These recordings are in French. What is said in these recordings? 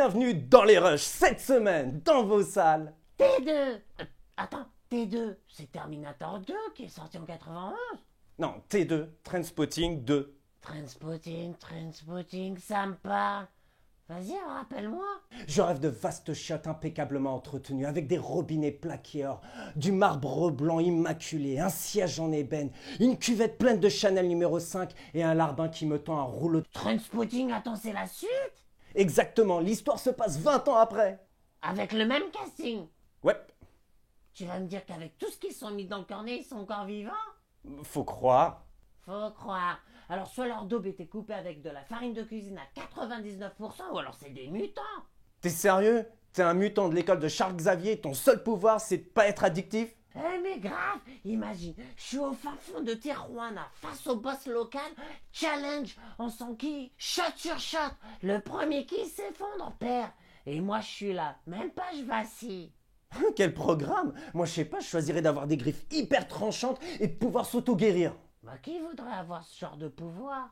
bienvenue dans les rushs cette semaine dans vos salles. T2 Attends, T2, c'est Terminator 2 qui est sorti en 91. Non, T2, Trainspotting 2. Trainspotting, ça me parle. Vas-y, rappelle-moi. Je rêve de vastes chiottes impeccablement entretenues, avec des robinets plaqués or, du marbre blanc immaculé, un siège en ébène, une cuvette pleine de Chanel numéro 5 et un larbin qui me tend un rouleau de... Trainspotting, attends, c'est la suite? Exactement, l'histoire se passe 20 ans après. Avec le même casting? Ouais, Tu vas me dire qu'avec tout ce qu'ils sont mis dans le cornet, ils sont encore vivants? faut croire. Faut croire. Alors soit leur daube était coupée avec de la farine de cuisine à 99%, ou alors c'est des mutants. T'es sérieux? T'es un mutant de l'école de Charles Xavier, ton seul pouvoir c'est de pas être addictif? Eh mais grave, imagine, je suis au fin fond de Tijuana, face au boss local, challenge, on s'enquille, shot sur shot, le premier qui s'effondre perd. Et moi je suis là, même pas je vacille. Quel programme? Moi je sais pas, je choisirais d'avoir des griffes hyper tranchantes et de pouvoir s'auto-guérir. Bah qui voudrait avoir ce genre de pouvoir?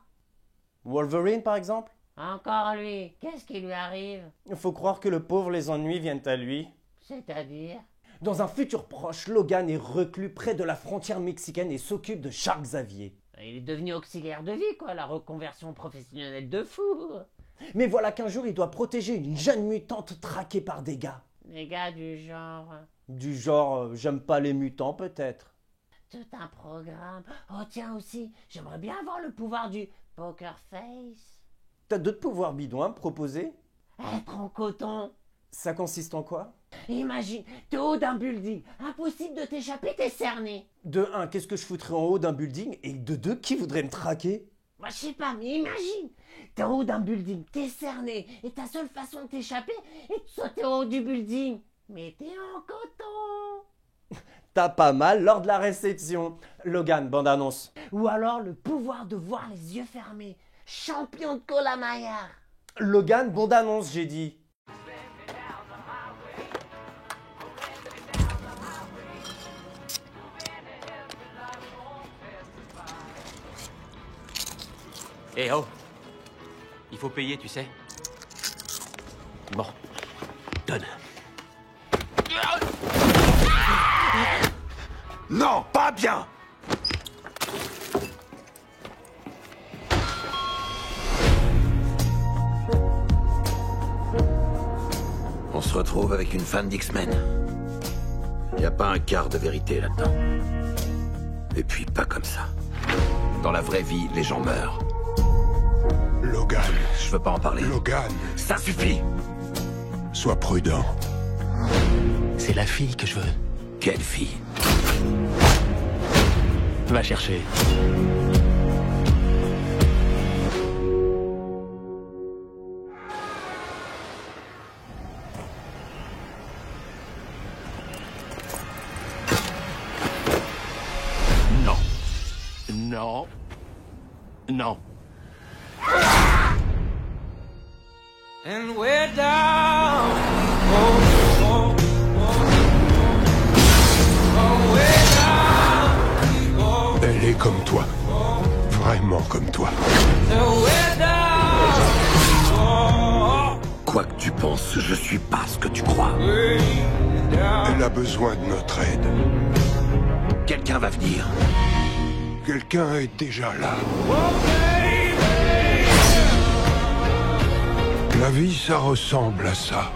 Wolverine par exemple? Encore lui, qu'est-ce qui lui arrive? Faut croire que le pauvre les ennuis viennent à lui. C'est-à-dire? Dans un futur proche, Logan est reclus près de la frontière mexicaine et s'occupe de Charles Xavier. Il est devenu auxiliaire de vie quoi, la reconversion professionnelle de fou. Mais voilà qu'un jour il doit protéger une jeune mutante traquée par des gars. Les gars du genre... Du genre, j'aime pas les mutants peut-être. Tout un programme. Oh tiens aussi, j'aimerais bien avoir le pouvoir du poker face. T'as d'autres pouvoirs bidons à me proposer? Être en coton. Ça consiste en quoi? Imagine, t'es au haut d'un building, impossible de t'échapper, t'es cerné. De 1, qu'est-ce que je foutrais en haut d'un building? Et de 2, qui voudrait me traquer? Moi je sais pas, mais imagine, t'es en haut d'un building, t'es cerné, et ta seule façon de t'échapper est de sauter au haut du building. Mais t'es en coton. T'as pas mal lors de la réception. Logan, bande-annonce. Ou alors le pouvoir de voir les yeux fermés. Champion de cola Maillard. Logan, bande-annonce, j'ai dit. Eh oh, il faut payer, tu sais. Bon, donne. Non, pas bien! On se retrouve avec une fan d'X-Men. Y a pas un quart de vérité là-dedans. Et puis pas comme ça. Dans la vraie vie, les gens meurent. Logan, Je veux pas en parler. Logan, Ça suffit! sois prudent. C'est la fille que je veux. Quelle fille? Va chercher. Non. Non. Non. And we're down. Elle est comme toi. Vraiment comme toi. Quoi que tu penses, je suis pas ce que tu crois. Elle a besoin de notre aide. Quelqu'un va venir. Quelqu'un est déjà là. La vie, ça ressemble à ça.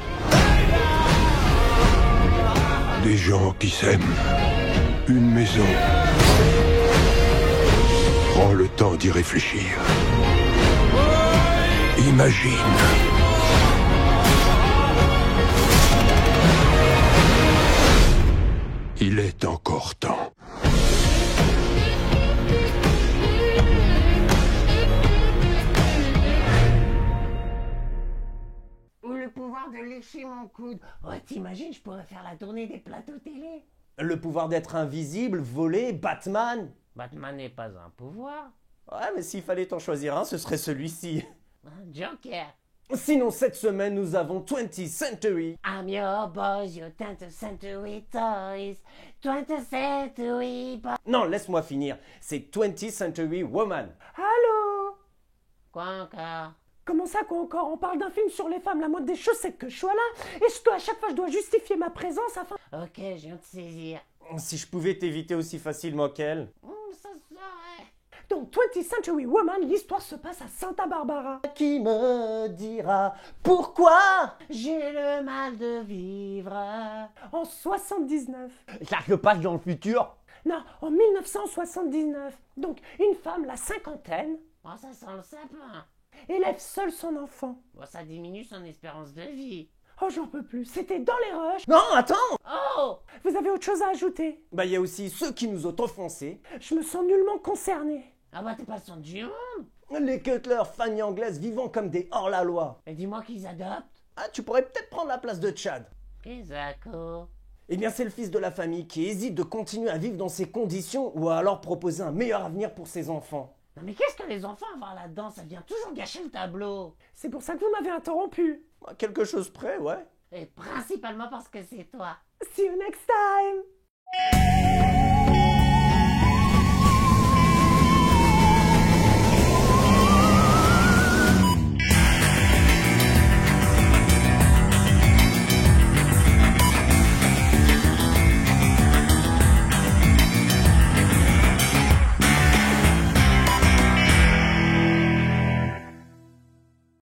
Des gens qui s'aiment. Une maison. Prends le temps d'y réfléchir. Imagine. Il est encore temps. Ou le pouvoir de lécher mon coude. Oh t'imagines, je pourrais faire la tournée des plateaux télé. Le pouvoir d'être invisible, voler, Batman. Batman n'est pas un pouvoir. Ouais, mais s'il fallait en choisir un, ce serait celui-ci. Joker. Sinon, cette semaine, nous avons 20th Century. I'm your boys, your 20th century toys. 20th century boys. Non, laisse-moi finir. C'est 20th Century Woman. Allô? Quoi encore? Comment ça, quoi encore? On parle d'un film sur les femmes, la moindre des choses, c'est que je sois là. Et à chaque fois, je dois justifier ma présence afin... Ok, je viens de saisir. Si je pouvais t'éviter aussi facilement qu'elle. Ça serait... Donc, 20th Century Woman, l'histoire se passe à Santa Barbara. Qui me dira pourquoi J'ai le mal de vivre. En 79. Ça se passe dans le futur. Non, en 1979. Donc, une femme, la cinquantaine, Oh, ça sent le sapin. élève seule son enfant. Bon, ça diminue son espérance de vie. Oh, j'en peux plus. C'était dans les rushs. Non, attends. Oh! Vous avez autre chose à ajouter? Bah, il y a aussi ceux qui nous ont offensés. Je me sens nullement concernée. Ah bah t'es pas le centre du monde. Les Cutler, famille anglaise, vivant comme des hors-la-loi. Et dis-moi qu'ils adoptent. Ah, tu pourrais peut-être prendre la place de Chad. Isako. Eh bien, c'est le fils de la famille qui hésite de continuer à vivre dans ces conditions ou à alors proposer un meilleur avenir pour ses enfants. Non mais qu'est-ce que les enfants à voir là-dedans? Ça vient toujours gâcher le tableau. C'est pour ça que vous m'avez interrompu. À quelque chose près, ouais. Et principalement parce que c'est toi. See you next time.